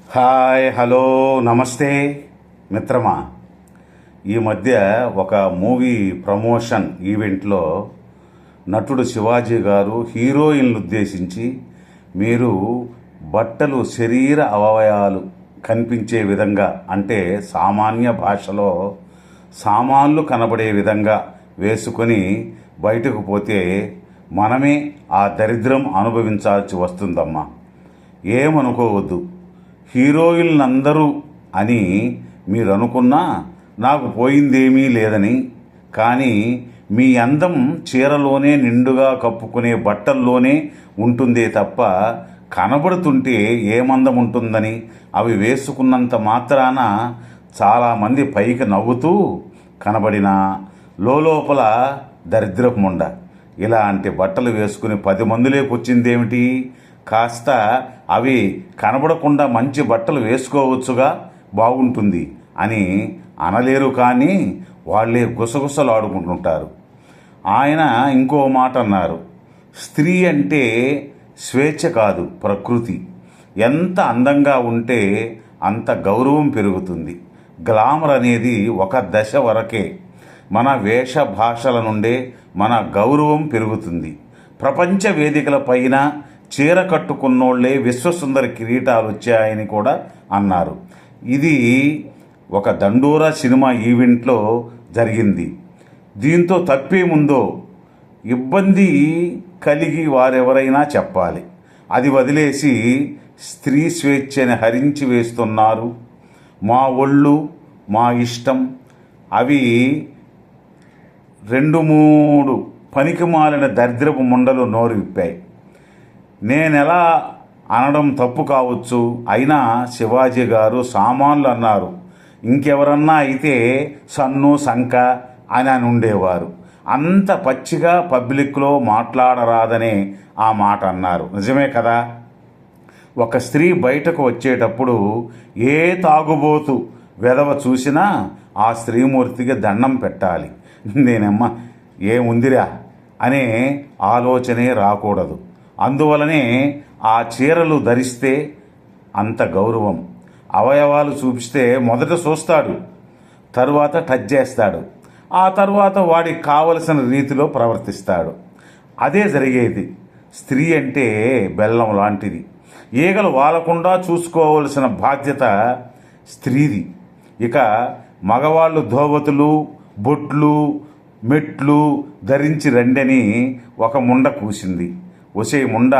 Hi, hello, నమస్తే మిత్రమా. ఈ మధ్య ఒక మూవీ ప్రమోషన్ ఈవెంట్లో నటుడు శివాజీ గారు హీరోయిన్లు ఉద్దేశించి మీరు బట్టలు శరీర అవయవాలు కనిపించే విధంగా, అంటే సామాన్య భాషలో సామాన్లు కనబడే విధంగా వేసుకొని బయటకు పోతే మనమే ఆ దరిద్రం అనుభవించాల్సి వస్తుందమ్మా. ఏమనుకోవద్దు. హీరోయిన్లందరూ అని మీరు అనుకున్నా నాకు పోయిందేమీ లేదని. కానీ మీ అందం చీరలోనే నిండుగా కప్పుకునే బట్టల్లోనే ఉంటుందే తప్ప కనబడుతుంటే ఏమందం ఉంటుందని అవి వేసుకున్నంత మాత్రాన చాలామంది పైకి నవ్వుతూ కనబడినా లోపల దరిద్రపు ముండ. ఇలాంటి బట్టలు వేసుకుని 10 మందిలోకి వచ్చిందేమిటి? కాస్త అవి కనబడకుండా మంచి బట్టలు వేసుకోవచ్చుగా, బాగుంటుంది అని అనలేరు. కానీ వాళ్ళే గుసగుసలాడుకుంటుంటారు. ఆయన ఇంకో మాట అన్నారు, స్త్రీ అంటే స్వేచ్ఛ కాదు, ప్రకృతి. ఎంత అందంగా ఉంటే అంత గౌరవం పెరుగుతుంది. గ్లామర్ అనేది ఒక దశ వరకే. మన వేష భాషల నుండే మన గౌరవం పెరుగుతుంది. ప్రపంచ వేదికల పైన చీర కట్టుకున్నోళ్లే విశ్వసుందరి కిరీటాలు వచ్చాయని కూడా అన్నారు. ఇది ఒక దండోరా సినిమా ఈవెంట్లో జరిగింది. దీంతో తప్పేముందో ఇబ్బంది కలిగి వారెవరైనా చెప్పాలి. అది వదిలేసి స్త్రీ స్వేచ్ఛని హరించి వేస్తున్నారు. మా ఒళ్ళు మా ఇష్టం. అవి 2-3 పనికిమాలిన దరిద్రపు ముండలు నోరు విప్పాయి. నేనెలా అనడం తప్పు కావచ్చు, అయినా శివాజీ గారు సామాన్లు అన్నారు. ఇంకెవరన్నా అయితే సన్ను సంక అని ఉండేవారు. అంత పచ్చిగా పబ్లిక్లో మాట్లాడరాదనే ఆ మాట అన్నారు. నిజమే కదా. ఒక స్త్రీ బయటకు వచ్చేటప్పుడు ఏ తాగుబోతు వెధవ చూసినా ఆ స్త్రీమూర్తికి దండం పెట్టాలి. నేనమ్మ ఏముందిరా అనే ఆలోచనే రాకూడదు. అందువలనే ఆ చీరలు ధరిస్తే అంత గౌరవం. అవయవాలు చూపిస్తే మొదట చూస్తాడు, తరువాత టచ్ చేస్తాడు, ఆ తరువాత వాడికి కావలసిన రీతిలో ప్రవర్తిస్తాడు. అదే జరిగేది. స్త్రీ అంటే బెల్లం లాంటిది. ఈగలు వాలకుండా చూసుకోవలసిన బాధ్యత స్త్రీది. ఇక మగవాళ్ళు ధోవతులు, బొట్లు, మెట్లు ధరించి రండని ఒక ముండ కూసింది. ఒసే ముండ,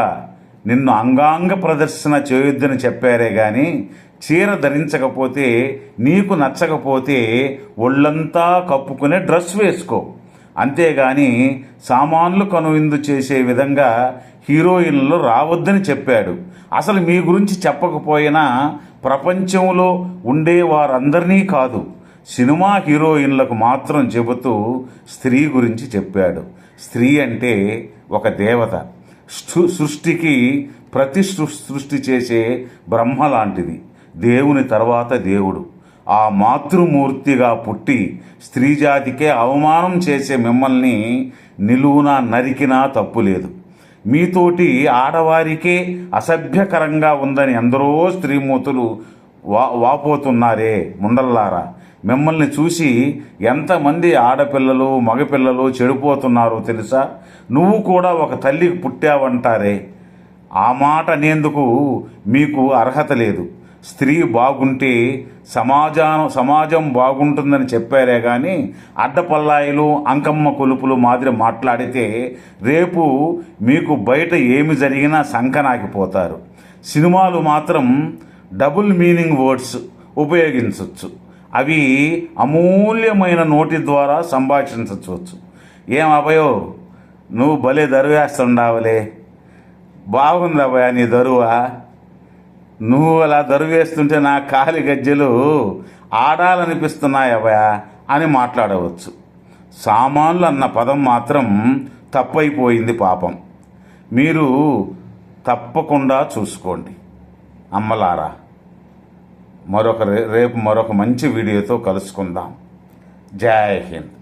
నిన్ను అంగాంగ ప్రదర్శన చేయొద్దని చెప్పారే కానీ చీర ధరించకపోతే, నీకు నచ్చకపోతే ఒళ్ళంతా కప్పుకునే డ్రెస్ వేసుకో. అంతేగాని సామాన్లు కనువిందు చేసే విధంగా హీరోయిన్లు రావద్దని చెప్పాడు. అసలు మీ గురించి చెప్పకపోయినా ప్రపంచంలో ఉండే వారందరినీ కాదు, సినిమా హీరోయిన్లకు మాత్రం చెబుతూ స్త్రీ గురించి చెప్పాడు. స్త్రీ అంటే ఒక దేవత. సృష్టికి సృష్టి చేసే బ్రహ్మ లాంటిది. దేవుని తర్వాత దేవుడు. ఆ మాతృమూర్తిగా పుట్టి స్త్రీజాతికే అవమానం చేసే మిమ్మల్ని నిలువునా నరికినా తప్పులేదు. మీతోటి ఆడవారికే అసభ్యకరంగా ఉందని ఎందరో స్త్రీమూర్తులు వాపోతున్నారే ముండల్లారా. మిమ్మల్ని చూసి ఎంతమంది ఆడపిల్లలు మగపిల్లలు చెడిపోతున్నారో తెలుసా? నువ్వు కూడా ఒక తల్లికి పుట్టావంటారే, ఆ మాట అనేందుకు మీకు అర్హత లేదు. స్త్రీ బాగుంటే సమాజం బాగుంటుందని చెప్పారే కానీ అడ్డపల్లాయిలు అంకమ్మ కొలుపులు మాదిరి మాట్లాడితే రేపు మీకు బయట ఏమి జరిగినా సంకనాకిపోతారు. సినిమాలు మాత్రం డబుల్ మీనింగ్ వర్డ్స్ ఉపయోగించవచ్చు. అవి అమూల్యమైన నోటి ద్వారా సంభాషించవచ్చు. ఏం అభయో, నువ్వు భలే దరువేస్తుండావులే, బాగుంది అభయ నీ దరువా, నువ్వు అలా దరువేస్తుంటే నా కాలి గజ్జెలు ఆడాలనిపిస్తున్నాయి అభయ అని మాట్లాడవచ్చు. సామాన్లు అన్న పదం మాత్రం తప్పైపోయింది పాపం. మీరు తప్పకుండా చూసుకోండి అమ్మలారా. రేపు మరొక మంచి వీడియోతో కలుసుకుందాం. జై హింద్.